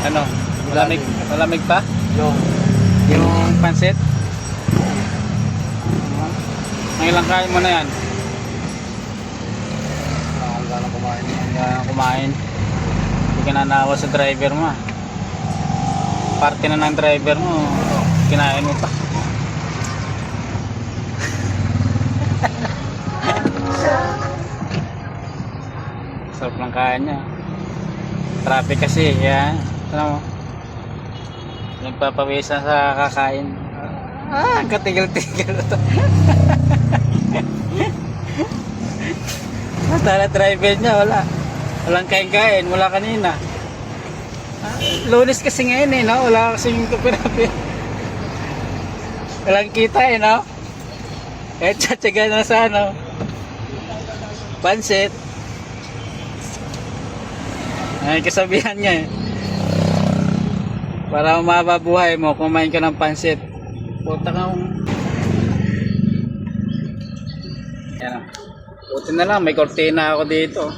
Ano? Malamig, malamig pa? Yung Yung pansit? Ang ilang kain mo na yan? gano'n kumain. Hanggang kumain. Hindi ka nanawa sa driver mo. Parte na ng driver mo, kinain mo pa. Sarap ng kain niya. Traffic kasi, yan. Ano mo? Nagpapawisan sa kakain. Katigil-tigil ito. Tala driver niya, wala. Walang kain-kain, wala kanina. Lunes kasi ngayon eh, no? Wala kasing kapirapi. Walang kita eh, no? Eh, tsatsaga na sa ano. Pansit. Ay, kasabihan niya eh. Para umaba buhay mo, kumain ka ng pansit. Puta ka kung... Yan o. Buti na lang, may kortina ako dito.